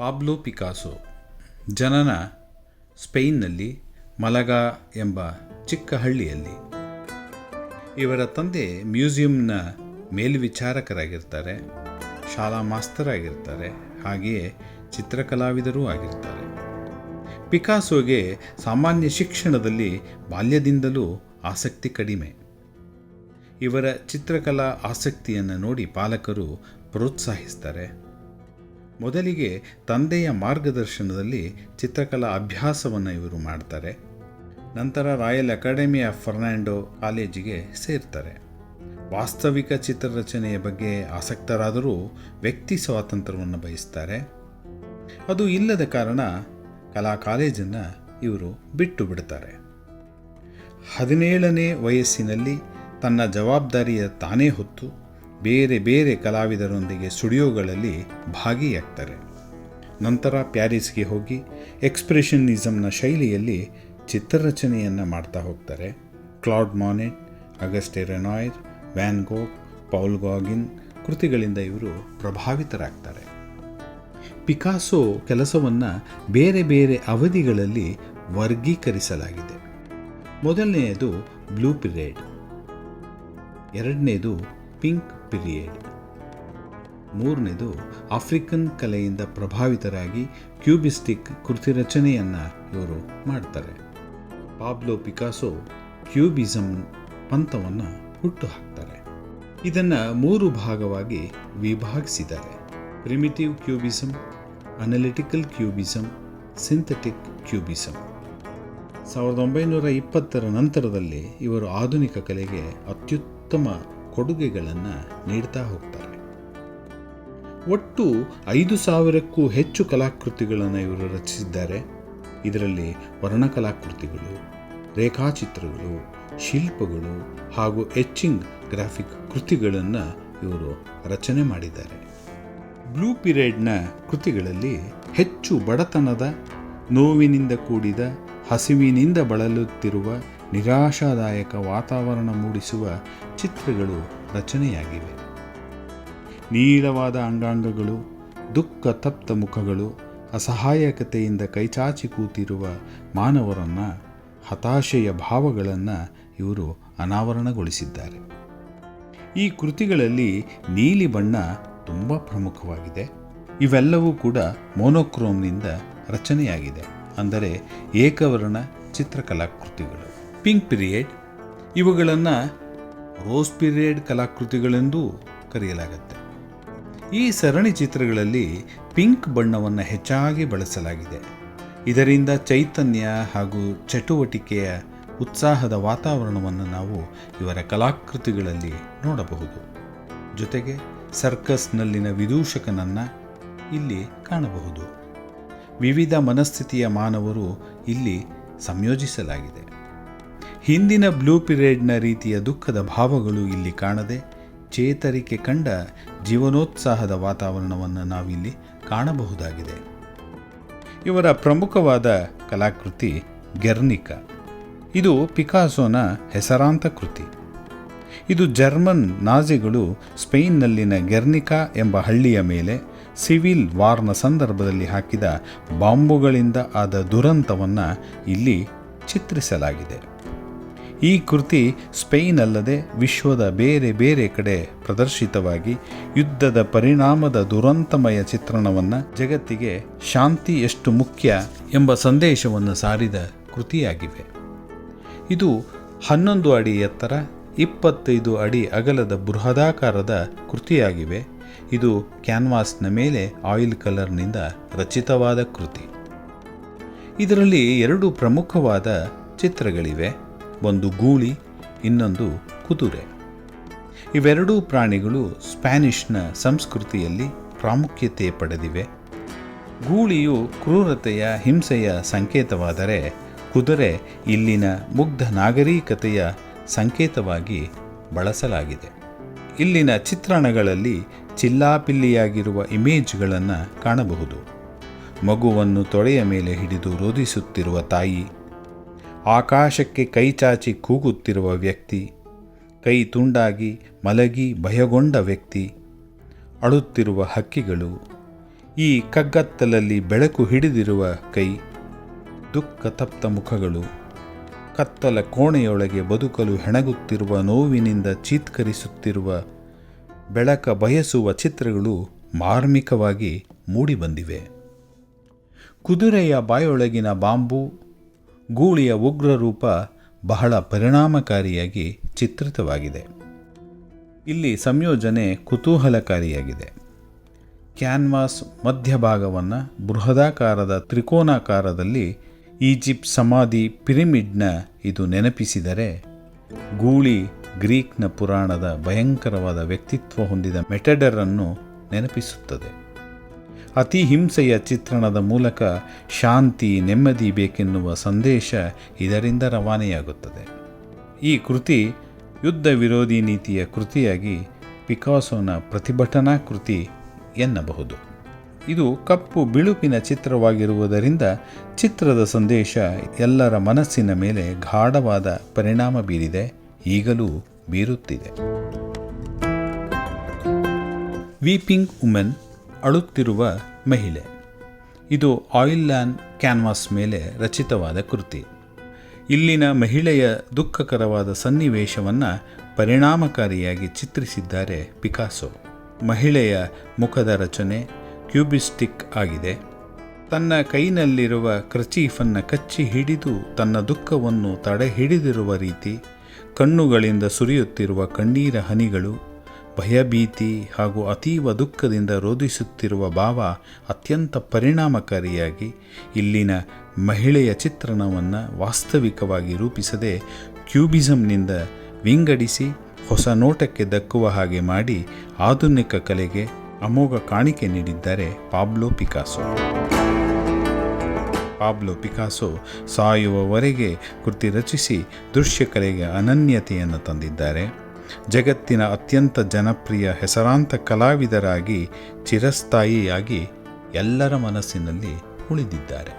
Pablo Picasso ಜನನ ಸ್ಪೇನ್ನಲ್ಲಿ ಮಲಗಾ ಎಂಬ ಚಿಕ್ಕ ಹಳ್ಳಿಯಲ್ಲಿ. ಇವರ ತಂದೆ ಮ್ಯೂಸಿಯಂನ ಮೇಲ್ವಿಚಾರಕರಾಗಿರ್ತಾರೆ, ಶಾಲಾ ಮಾಸ್ತರಾಗಿರ್ತಾರೆ, ಹಾಗೆಯೇ ಚಿತ್ರಕಲಾವಿದರೂ ಆಗಿರ್ತಾರೆ. ಪಿಕಾಸೊಗೆ ಸಾಮಾನ್ಯ ಶಿಕ್ಷಣದಲ್ಲಿ ಬಾಲ್ಯದಿಂದಲೂ ಆಸಕ್ತಿ ಕಡಿಮೆ. ಇವರ ಚಿತ್ರಕಲಾ ಆಸಕ್ತಿಯನ್ನು ನೋಡಿ ಪಾಲಕರು ಪ್ರೋತ್ಸಾಹಿಸ್ತಾರೆ. ಮೊದಲಿಗೆ ತಂದೆಯ ಮಾರ್ಗದರ್ಶನದಲ್ಲಿ ಚಿತ್ರಕಲಾ ಅಭ್ಯಾಸವನ್ನು ಇವರು ಮಾಡ್ತಾರೆ. ನಂತರ ರಾಯಲ್ ಅಕಾಡೆಮಿ ಆಫ್ ಫರ್ನಾಂಡೋ ಕಾಲೇಜಿಗೆ ಸೇರ್ತಾರೆ. ವಾಸ್ತವಿಕ ಚಿತ್ರರಚನೆಯ ಬಗ್ಗೆ ಆಸಕ್ತರಾದರೂ ವ್ಯಕ್ತಿ ಸ್ವಾತಂತ್ರ್ಯವನ್ನು ಬಯಸ್ತಾರೆ. ಅದು ಇಲ್ಲದ ಕಾರಣ ಕಲಾ ಕಾಲೇಜನ್ನು ಇವರು ಬಿಟ್ಟು ಬಿಡ್ತಾರೆ. 17ನೇ ವಯಸ್ಸಿನಲ್ಲಿ ತನ್ನ ಜವಾಬ್ದಾರಿಯ ತಾನೇ ಹೊತ್ತು ಬೇರೆ ಬೇರೆ ಕಲಾವಿದರೊಂದಿಗೆ ಸ್ಟುಡಿಯೋಗಳಲ್ಲಿ ಭಾಗಿಯಾಗ್ತಾರೆ. ನಂತರ ಪ್ಯಾರಿಸ್ಗೆ ಹೋಗಿ ಎಕ್ಸ್ಪ್ರೆಷನಿಸಮ್ನ ಶೈಲಿಯಲ್ಲಿ ಚಿತ್ರರಚನೆಯನ್ನು ಮಾಡ್ತಾ ಹೋಗ್ತಾರೆ. Claude Monet, Auguste Renoir, Van Gogh, Paul Gauguin ಕೃತಿಗಳಿಂದ ಇವರು ಪ್ರಭಾವಿತರಾಗ್ತಾರೆ. ಪಿಕಾಸೊ ಕೆಲಸವನ್ನು ಬೇರೆ ಬೇರೆ ಅವಧಿಗಳಲ್ಲಿ ವರ್ಗೀಕರಿಸಲಾಗಿದೆ. ಮೊದಲನೆಯದು ಬ್ಲೂ ಪಿರಿಯಡ್, ಎರಡನೇದು ಪಿಂಕ್ ಪಿರಿಯಡ್, ಮೂರನೇದು ಆಫ್ರಿಕನ್ ಕಲೆಯಿಂದ ಪ್ರಭಾವಿತರಾಗಿ ಕ್ಯೂಬಿಸ್ಟಿಕ್ ಕೃತಿ ರಚನೆಯನ್ನು ಇವರು ಮಾಡ್ತಾರೆ. ಪಾಬ್ಲೋ ಪಿಕಾಸೊ ಕ್ಯೂಬಿಸಮ್ ಪಂಥವನ್ನು ಹುಟ್ಟುಹಾಕ್ತಾರೆ. ಇದನ್ನು 3 ಭಾಗವಾಗಿ ವಿಭಾಗಿಸಿದ್ದಾರೆ: primitive cubism, analytical cubism, synthetic cubism. 1920ರ ನಂತರದಲ್ಲಿ ಇವರು ಆಧುನಿಕ ಕಲೆಗೆ ಅತ್ಯುತ್ತಮ ಕೊಡುಗೆಗಳನ್ನು ನೀಡ್ತಾ ಹೋಗ್ತಾರೆ. ಒಟ್ಟು 5,000ಕ್ಕೂ ಹೆಚ್ಚು ಕಲಾಕೃತಿಗಳನ್ನು ಇವರು ರಚಿಸಿದ್ದಾರೆ. ಇದರಲ್ಲಿ ವರ್ಣಕಲಾಕೃತಿಗಳು, ರೇಖಾಚಿತ್ರಗಳು, ಶಿಲ್ಪಗಳು ಹಾಗೂ ಎಚ್ಚಿಂಗ್ ಗ್ರಾಫಿಕ್ ಕೃತಿಗಳನ್ನು ಇವರು ರಚನೆ ಮಾಡಿದ್ದಾರೆ. ಬ್ಲೂ ಪಿರಿಯಡ್ನ ಕೃತಿಗಳಲ್ಲಿ ಹೆಚ್ಚು ಬಡತನದ, ನೋವಿನಿಂದ ಕೂಡಿದ, ಹಸಿವಿನಿಂದ ಬಳಲುತ್ತಿರುವ, ನಿರಾಶಾದಾಯಕ ವಾತಾವರಣ ಮೂಡಿಸುವ ಚಿತ್ರಗಳು ರಚನೆಯಾಗಿವೆ. ನೀಳವಾದ ಅಂಗಾಂಗಗಳು, ದುಃಖ ತಪ್ತ ಮುಖಗಳು, ಅಸಹಾಯಕತೆಯಿಂದ ಕೈಚಾಚಿ ಕೂತಿರುವ ಮಾನವರನ್ನು, ಹತಾಶೆಯ ಭಾವಗಳನ್ನು ಇವರು ಅನಾವರಣಗೊಳಿಸಿದ್ದಾರೆ. ಈ ಕೃತಿಗಳಲ್ಲಿ ನೀಲಿ ಬಣ್ಣ ತುಂಬ ಪ್ರಮುಖವಾಗಿದೆ. ಇವೆಲ್ಲವೂ ಕೂಡ ಮೋನೋಕ್ರೋಮ್ನಿಂದ ರಚನೆಯಾಗಿದೆ, ಅಂದರೆ ಏಕವರ್ಣ ಚಿತ್ರಕಲಾಕೃತಿಗಳು. ಪಿಂಕ್ ಪಿರಿಯಡ್, ಇವುಗಳನ್ನು ರೋಸ್ ಪಿರಿಯಡ್ ಕಲಾಕೃತಿಗಳೆಂದೂ ಕರೆಯಲಾಗುತ್ತೆ. ಈ ಸರಣಿ ಚಿತ್ರಗಳಲ್ಲಿ ಪಿಂಕ್ ಬಣ್ಣವನ್ನು ಹೆಚ್ಚಾಗಿ ಬಳಸಲಾಗಿದೆ. ಇದರಿಂದ ಚೈತನ್ಯ ಹಾಗೂ ಚಟುವಟಿಕೆಯ ಉತ್ಸಾಹದ ವಾತಾವರಣವನ್ನು ನಾವು ಇವರ ಕಲಾಕೃತಿಗಳಲ್ಲಿ ನೋಡಬಹುದು. ಜೊತೆಗೆ ಸರ್ಕಸ್ನಲ್ಲಿನ ವಿದೂಷಕನನ್ನು ಇಲ್ಲಿ ಕಾಣಬಹುದು. ವಿವಿಧ ಮನಸ್ಥಿತಿಯ ಮಾನವರು ಇಲ್ಲಿ ಸಂಯೋಜಿಸಲಾಗಿದೆ. ಹಿಂದಿನ ಬ್ಲೂ ಪಿರಿಯಡ್ನ ರೀತಿಯ ದುಃಖದ ಭಾವಗಳು ಇಲ್ಲಿ ಕಾಣದೆ ಚೇತರಿಕೆ ಕಂಡ ಜೀವನೋತ್ಸಾಹದ ವಾತಾವರಣವನ್ನು ನಾವಿಲ್ಲಿ ಕಾಣಬಹುದಾಗಿದೆ. ಇವರ ಪ್ರಮುಖವಾದ ಕಲಾಕೃತಿ ಗೆರ್ನಿಕಾ. ಇದು ಪಿಕಾಸೊನ ಹೆಸರಾಂತ ಕೃತಿ. ಇದು ಜರ್ಮನ್ ನಾಜಿಗಳು ಸ್ಪೇನ್ನಲ್ಲಿನ ಗೆರ್ನಿಕಾ ಎಂಬ ಹಳ್ಳಿಯ ಮೇಲೆ ಸಿವಿಲ್ ವಾರ್ನ ಸಂದರ್ಭದಲ್ಲಿ ಹಾಕಿದ ಬಾಂಬುಗಳಿಂದ ಆದ ದುರಂತವನ್ನು ಇಲ್ಲಿ ಚಿತ್ರಿಸಲಾಗಿದೆ. ಈ ಕೃತಿ ಸ್ಪೇನ್ ಅಲ್ಲದೆ ವಿಶ್ವದ ಬೇರೆ ಬೇರೆ ಕಡೆ ಪ್ರದರ್ಶಿತವಾಗಿ ಯುದ್ಧದ ಪರಿಣಾಮದ ದುರಂತಮಯ ಚಿತ್ರಣವನ್ನು, ಜಗತ್ತಿಗೆ ಶಾಂತಿ ಎಷ್ಟು ಮುಖ್ಯ ಎಂಬ ಸಂದೇಶವನ್ನು ಸಾರಿದ ಕೃತಿಯಾಗಿವೆ. ಇದು 11 ಅಡಿ ಎತ್ತರ, 25 ಅಡಿ ಅಗಲದ ಬೃಹದಾಕಾರದ ಕೃತಿಯಾಗಿವೆ. ಇದು ಕ್ಯಾನ್ವಾಸ್ನ ಮೇಲೆ ಆಯಿಲ್ ಕಲರ್ನಿಂದ ರಚಿತವಾದ ಕೃತಿ. ಇದರಲ್ಲಿ 2 ಪ್ರಮುಖವಾದ ಚಿತ್ರಗಳಿವೆ. ಒಂದು ಗೂಳಿ, ಇನ್ನೊಂದು ಕುದುರೆ. ಇವೆರಡೂ ಪ್ರಾಣಿಗಳು ಸ್ಪ್ಯಾನಿಷ್ನ ಸಂಸ್ಕೃತಿಯಲ್ಲಿ ಪ್ರಾಮುಖ್ಯತೆ ಪಡೆದಿವೆ. ಗೂಳಿಯು ಕ್ರೂರತೆಯ, ಹಿಂಸೆಯ ಸಂಕೇತವಾದರೆ ಕುದುರೆ ಇಲ್ಲಿನ ಮುಗ್ಧ ನಾಗರಿಕತೆಯ ಸಂಕೇತವಾಗಿ ಬಳಸಲಾಗಿದೆ. ಇಲ್ಲಿನ ಚಿತ್ರಣಗಳಲ್ಲಿ ಚಿಲ್ಲಾಪಿಲ್ಲಿಯಾಗಿರುವ ಇಮೇಜ್ಗಳನ್ನು ಕಾಣಬಹುದು. ಮಗುವನ್ನು ತೊಡೆಯ ಮೇಲೆ ಹಿಡಿದು ರೋಧಿಸುತ್ತಿರುವ ತಾಯಿ, ಆಕಾಶಕ್ಕೆ ಕೈಚಾಚಿ ಕೂಗುತ್ತಿರುವ ವ್ಯಕ್ತಿ, ಕೈ ತುಂಡಾಗಿ ಮಲಗಿ ಭಯಗೊಂಡ ವ್ಯಕ್ತಿ, ಅಳುತ್ತಿರುವ ಹಕ್ಕಿಗಳು. ಈ ಕಗ್ಗತ್ತಲಲ್ಲಿ ಬೆಳಕು ಹಿಡಿದಿರುವ ಕೈ, ದುಃಖ ತಪ್ತ ಮುಖಗಳು, ಕತ್ತಲ ಕೋಣೆಯೊಳಗೆ ಬದುಕಲು ಹೆಣಗುತ್ತಿರುವ ನೋವಿನಿಂದ ಚೀತ್ಕರಿಸುತ್ತಿರುವ ಬೆಳಕ ಬಯಸುವ ಚಿತ್ರಗಳು ಮಾರ್ಮಿಕವಾಗಿ ಮೂಡಿಬಂದಿವೆ. ಕುದುರೆಯ ಬಾಯೊಳಗಿನ ಬಾಂಬು, ಗೂಳಿಯ ಉಗ್ರರೂಪ ಬಹಳ ಪರಿಣಾಮಕಾರಿಯಾಗಿ ಚಿತ್ರಿತವಾಗಿದೆ. ಇಲ್ಲಿ ಸಂಯೋಜನೆ ಕುತೂಹಲಕಾರಿಯಾಗಿದೆ. ಕ್ಯಾನ್ವಾಸ್ ಮಧ್ಯಭಾಗವನ್ನು ಬೃಹದಾಕಾರದ ತ್ರಿಕೋನಾಕಾರದಲ್ಲಿ ಈಜಿಪ್ಟ್ ಸಮಾಧಿ ಪಿರಮಿಡ್ನ ಇದು ನೆನಪಿಸಿದರೆ, ಗೂಳಿ ಗ್ರೀಕ್ನ ಪುರಾಣದ ಭಯಂಕರವಾದ ವ್ಯಕ್ತಿತ್ವ ಹೊಂದಿದ ಮೆಟಡರನ್ನು ನೆನಪಿಸುತ್ತದೆ. ಅತಿ ಹಿಂಸೆಯ ಚಿತ್ರಣದ ಮೂಲಕ ಶಾಂತಿ, ನೆಮ್ಮದಿ ಬೇಕೆನ್ನುವ ಸಂದೇಶ ಇದರಿಂದ ರವಾನೆಯಾಗುತ್ತದೆ. ಈ ಕೃತಿ ಯುದ್ಧ ವಿರೋಧಿ ನೀತಿಯ ಕೃತಿಯಾಗಿ ಪಿಕಾಸೋನ ಪ್ರತಿಭಟನಾ ಕೃತಿ ಎನ್ನಬಹುದು. ಇದು ಕಪ್ಪು ಬಿಳುಪಿನ ಚಿತ್ರವಾಗಿರುವುದರಿಂದ ಚಿತ್ರದ ಸಂದೇಶ ಎಲ್ಲರ ಮನಸ್ಸಿನ ಮೇಲೆ ಗಾಢವಾದ ಪರಿಣಾಮ ಬೀರಿದೆ, ಈಗಲೂ ಬೀರುತ್ತಿದೆ. ವೀಪಿಂಗ್ ವುಮೆನ್, ಅಳುತ್ತಿರುವ ಮಹಿಳೆ. ಇದು ಆಯಿಲ್ ಲ್ಯಾಂಡ್ ಕ್ಯಾನ್ವಾಸ್ ಮೇಲೆ ರಚಿತವಾದ ಕೃತಿ. ಇಲ್ಲಿನ ಮಹಿಳೆಯ ದುಃಖಕರವಾದ ಸನ್ನಿವೇಶವನ್ನು ಪರಿಣಾಮಕಾರಿಯಾಗಿ ಚಿತ್ರಿಸಿದ್ದಾರೆ ಪಿಕಾಸೋ. ಮಹಿಳೆಯ ಮುಖದ ರಚನೆ ಕ್ಯೂಬಿಸ್ಟಿಕ್ ಆಗಿದೆ. ತನ್ನ ಕೈನಲ್ಲಿರುವ ಕರ್ಚೀಫನ್ನು ಕಚ್ಚಿ ಹಿಡಿದು ತನ್ನ ದುಃಖವನ್ನು ತಡೆ ಹಿಡಿದಿರುವ ರೀತಿ, ಕಣ್ಣುಗಳಿಂದ ಸುರಿಯುತ್ತಿರುವ ಕಣ್ಣೀರ ಹನಿಗಳು, ಭಯಭೀತಿ ಹಾಗೂ ಅತೀವ ದುಃಖದಿಂದ ರೋಧಿಸುತ್ತಿರುವ ಭಾವ ಅತ್ಯಂತ ಪರಿಣಾಮಕಾರಿಯಾಗಿ ಇಲ್ಲಿನ ಮಹಿಳೆಯ ಚಿತ್ರಣವನ್ನು ವಾಸ್ತವಿಕವಾಗಿ ರೂಪಿಸದೆ ಕ್ಯೂಬಿಸಮ್ನಿಂದ ವಿಂಗಡಿಸಿ ಹೊಸ ನೋಟಕ್ಕೆ ದಕ್ಕುವ ಹಾಗೆ ಮಾಡಿ ಆಧುನಿಕ ಕಲೆಗೆ ಅಮೋಘ ಕಾಣಿಕೆ ನೀಡಿದ್ದಾರೆ ಪಾಬ್ಲೋ ಪಿಕಾಸೋ. ಪಾಬ್ಲೋ ಪಿಕಾಸೋ ಸಾಯುವವರೆಗೆ ಕೃತಿ ರಚಿಸಿ ದೃಶ್ಯಕಲೆಗೆ ಅನನ್ಯತೆಯನ್ನು ತಂದಿದ್ದಾರೆ. ಜಗತ್ತಿನ ಅತ್ಯಂತ ಜನಪ್ರಿಯ ಹೆಸರಾಂತ ಕಲಾವಿದರಾಗಿ ಚಿರಸ್ಥಾಯಿಯಾಗಿ ಎಲ್ಲರ ಮನಸ್ಸಿನಲ್ಲಿ ಉಳಿದಿದ್ದಾರೆ.